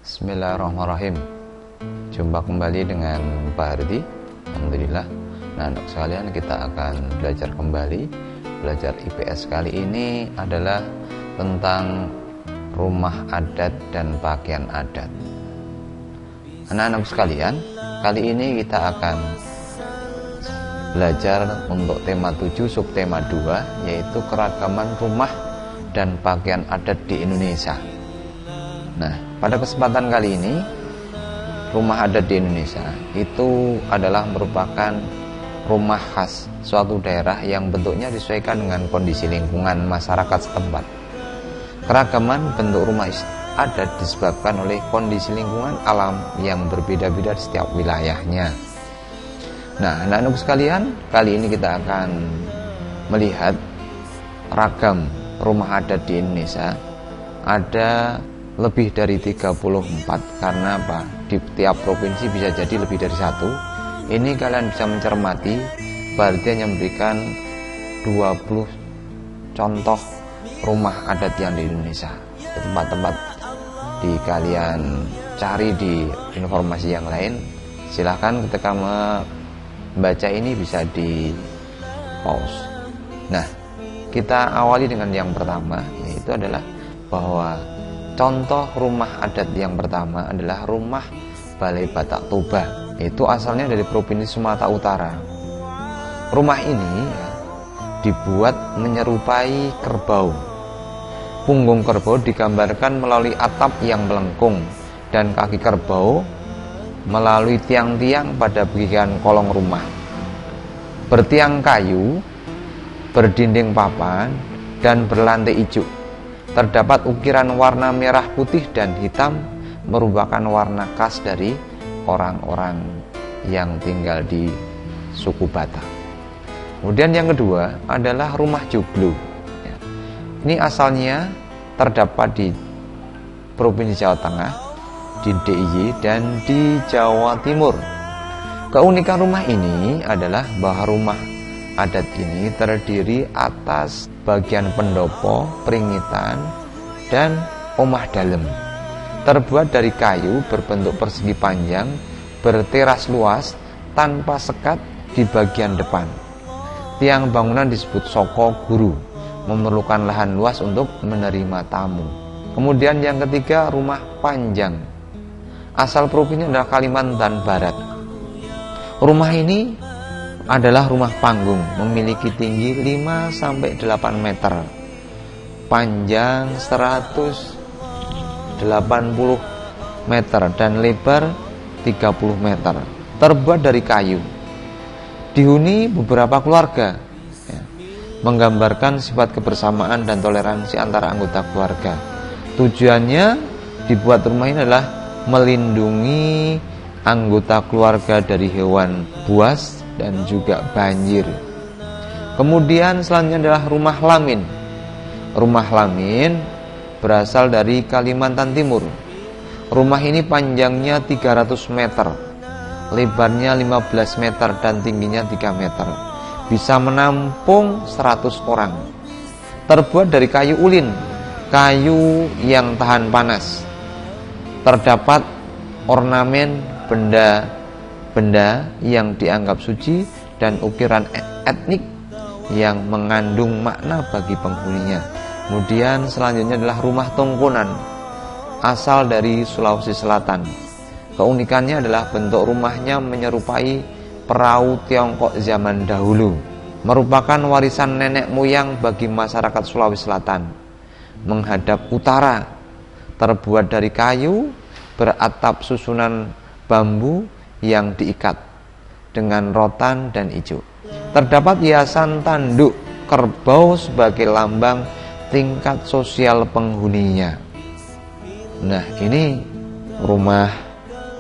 Bismillahirrahmanirrahim. Jumpa kembali dengan Pak Hardi. Alhamdulillah. Nah, anak sekalian, kita akan belajar kembali. Belajar IPS kali ini adalah tentang rumah adat dan pakaian adat. Anak-anak sekalian, kali ini kita akan belajar untuk tema 7, subtema 2, yaitu keragaman rumah dan pakaian adat di Indonesia. Nah, pada kesempatan kali ini, rumah adat di Indonesia itu adalah merupakan rumah khas suatu daerah yang bentuknya disesuaikan dengan kondisi lingkungan masyarakat setempat. Keragaman bentuk rumah adat disebabkan oleh kondisi lingkungan alam yang berbeda-beda di setiap wilayahnya. Nah, anak-anak sekalian, kali ini kita akan melihat ragam rumah adat di Indonesia. Ada lebih dari 34, karena apa? Di tiap provinsi bisa jadi lebih dari satu. Ini kalian bisa mencermati, berarti hanya memberikan 20 contoh rumah adat yang di Indonesia. Tempat-tempat di kalian cari di informasi yang lain, silahkan ketika membaca ini bisa di pause. Nah, kita awali dengan yang pertama, yaitu adalah bahwa contoh rumah adat yang pertama adalah rumah Balai Batak Toba. Itu asalnya dari Provinsi Sumatera Utara. Rumah ini dibuat menyerupai kerbau. Punggung kerbau digambarkan melalui atap yang melengkung dan kaki kerbau melalui tiang-tiang pada bagian kolong rumah. Bertiang kayu, berdinding papan, dan berlantai ijuk. Terdapat ukiran warna merah, putih, dan hitam, merupakan warna khas dari orang-orang yang tinggal di suku Batak. Kemudian yang kedua adalah rumah joglo. Ini asalnya terdapat di Provinsi Jawa Tengah, di DIY, dan di Jawa Timur. Keunikan rumah ini adalah bahwa rumah adat ini terdiri atas bagian pendopo, peringitan, dan omah dalem. Terbuat dari kayu berbentuk persegi panjang, berteras luas, tanpa sekat di bagian depan. Tiang bangunan disebut soko guru, memerlukan lahan luas untuk menerima tamu. Kemudian yang ketiga, rumah panjang. Asal provinsi adalah Kalimantan Barat. Rumah ini adalah rumah panggung, memiliki tinggi 5-8 meter, panjang 180 meter, dan lebar 30 meter. Terbuat dari kayu. Dihuni beberapa keluarga, menggambarkan sifat kebersamaan dan toleransi antara anggota keluarga. Tujuannya dibuat rumah ini adalah melindungi anggota keluarga dari hewan buas dan juga banjir. Kemudian selanjutnya adalah rumah lamin. Rumah lamin berasal dari Kalimantan Timur. Rumah ini panjangnya 300 meter, lebarnya 15 meter, dan tingginya 3 meter. Bisa menampung 100 orang. Terbuat dari kayu ulin, kayu yang tahan panas. Terdapat ornamen benda yang dianggap suci dan ukiran etnik yang mengandung makna bagi penghuninya. Kemudian selanjutnya adalah rumah tongkonan, asal dari Sulawesi Selatan. Keunikannya adalah bentuk rumahnya menyerupai perahu Tiongkok zaman dahulu, merupakan warisan nenek moyang bagi masyarakat Sulawesi Selatan. Menghadap utara, terbuat dari kayu, beratap susunan bambu yang diikat dengan rotan dan ijuk. Terdapat hiasan tanduk kerbau sebagai lambang tingkat sosial penghuninya. Nah, ini rumah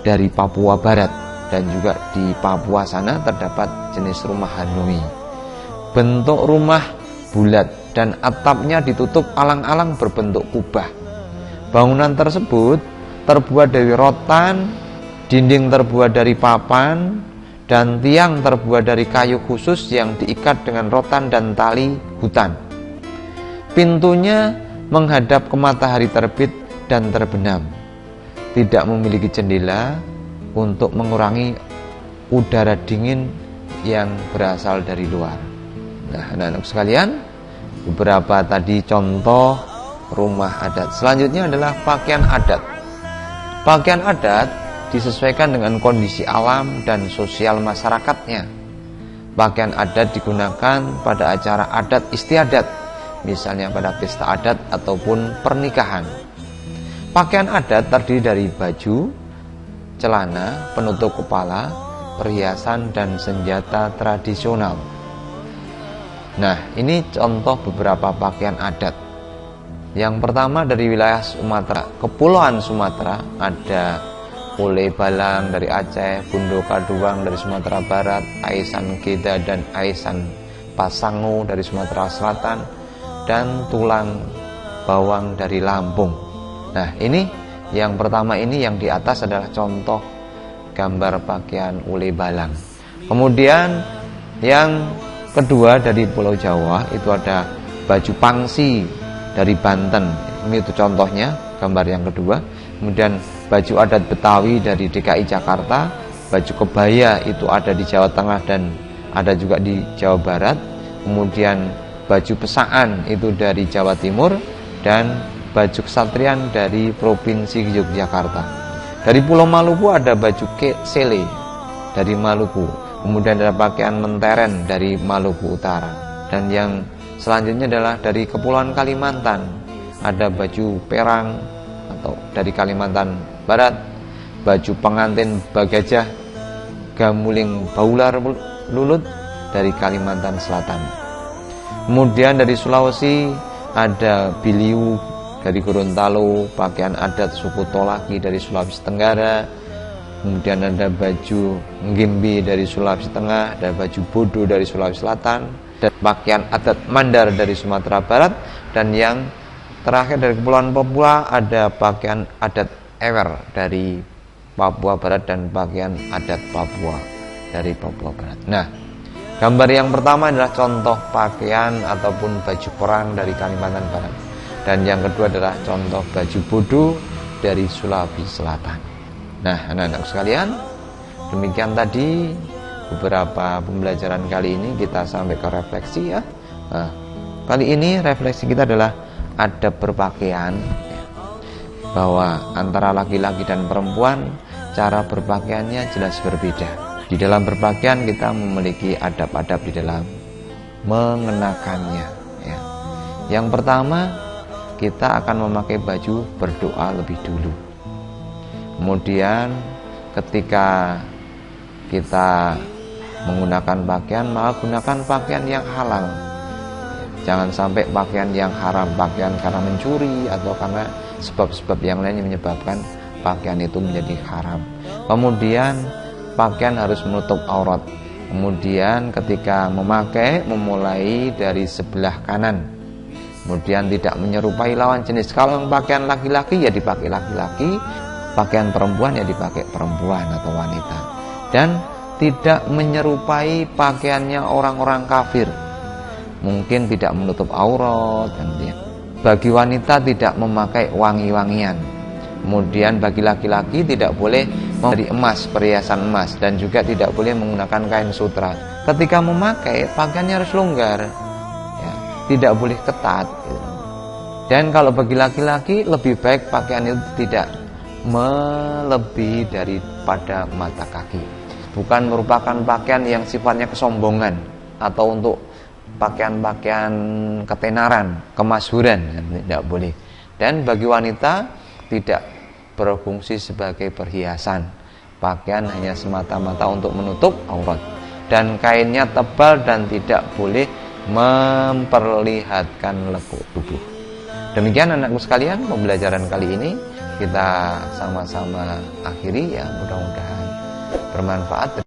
dari Papua Barat, dan juga di Papua sana terdapat jenis rumah Hanoi. Bentuk rumah bulat dan atapnya ditutup alang-alang berbentuk kubah. Bangunan tersebut terbuat dari rotan, dinding terbuat dari papan, dan tiang terbuat dari kayu khusus yang diikat dengan rotan dan tali hutan. Pintunya menghadap ke matahari terbit dan terbenam. tidak memiliki jendela untuk mengurangi udara dingin yang berasal dari luar. Nah, anak-anak sekalian, beberapa tadi contoh rumah adat. Selanjutnya adalah pakaian adat. Pakaian adat disesuaikan dengan kondisi alam dan sosial masyarakatnya. Pakaian adat digunakan pada acara adat istiadat, misalnya pada pesta adat ataupun pernikahan. Pakaian adat terdiri dari baju, celana, penutup kepala, perhiasan, dan senjata tradisional. Nah, ini contoh beberapa pakaian adat. Yang pertama dari wilayah Sumatera, Kepulauan Sumatera, ada Ule Balang dari Aceh, Bundo Kaduang dari Sumatera Barat, Aisan Geda dan Aisan Pasangu dari Sumatera Selatan, dan Tulang Bawang dari Lampung. Nah, ini yang pertama, ini yang di atas adalah contoh gambar pakaian Ule Balang. Kemudian yang kedua dari Pulau Jawa itu ada baju pangsi dari Banten. Ini itu contohnya, gambar yang kedua. Kemudian baju adat Betawi dari DKI Jakarta, baju kebaya itu ada di Jawa Tengah dan ada juga di Jawa Barat. Kemudian baju pesaan itu dari Jawa Timur, dan baju kesatrian dari Provinsi Yogyakarta. Dari Pulau Maluku ada baju sele dari Maluku. Kemudian ada pakaian menteren dari Maluku Utara. Dan yang selanjutnya adalah dari Kepulauan Kalimantan, ada baju perang atau dari Kalimantan Barat, baju pengantin Bagajah Gamuling Baular Lulut dari Kalimantan Selatan. Kemudian dari Sulawesi ada Biliu dari Gorontalo, pakaian adat suku Tolaki dari Sulawesi Tenggara. Kemudian ada baju Ngimbi dari Sulawesi Tengah, ada baju Bodo dari Sulawesi Selatan, dan pakaian adat Mandar dari Sumatera Barat. Dan yang terakhir dari Kepulauan Papua ada pakaian adat Ewer dari Papua Barat dan pakaian adat Papua dari Papua Barat. Nah, gambar yang pertama adalah contoh pakaian ataupun baju perang dari Kalimantan Barat. Dan yang kedua adalah contoh baju Bodo dari Sulawesi Selatan. Nah, anak-anak sekalian, demikian tadi beberapa pembelajaran kali ini. Kita sampai ke refleksi ya. Nah, kali ini refleksi kita adalah adab berpakaian, bahwa antara laki-laki dan perempuan cara berpakaiannya jelas berbeda. Di dalam berpakaian kita memiliki adab-adab di dalam mengenakannya ya. Yang pertama, kita akan memakai baju berdoa lebih dulu. Kemudian ketika kita menggunakan pakaian, maka gunakan pakaian yang halal. Jangan sampai pakaian yang haram, pakaian karena mencuri atau karena sebab-sebab yang lain yang menyebabkan pakaian itu menjadi haram. Kemudian pakaian harus menutup aurat. Kemudian ketika memakai, memulai dari sebelah kanan. Kemudian tidak menyerupai lawan jenis. Kalau yang pakaian laki-laki ya dipakai laki-laki, pakaian perempuan ya dipakai perempuan atau wanita. Dan tidak menyerupai pakaiannya orang-orang kafir. Mungkin tidak menutup aurat. Bagi wanita tidak memakai wangi-wangian. Kemudian bagi laki-laki tidak boleh dari emas, perhiasan emas, dan juga tidak boleh menggunakan kain sutra. Ketika memakai, pakaiannya harus longgar, ya, tidak boleh ketat. Dan kalau bagi laki-laki lebih baik pakaian itu tidak melebihi daripada mata kaki. Bukan merupakan pakaian yang sifatnya kesombongan atau untuk pakaian-pakaian ketenaran, kemasyhuran, tidak boleh. Dan bagi wanita tidak berfungsi sebagai perhiasan. Pakaian hanya semata-mata untuk menutup aurat. Dan kainnya tebal dan tidak boleh memperlihatkan lekuk tubuh. Demikian anakku sekalian, pembelajaran kali ini kita sama-sama akhiri ya, mudah-mudahan bermanfaat.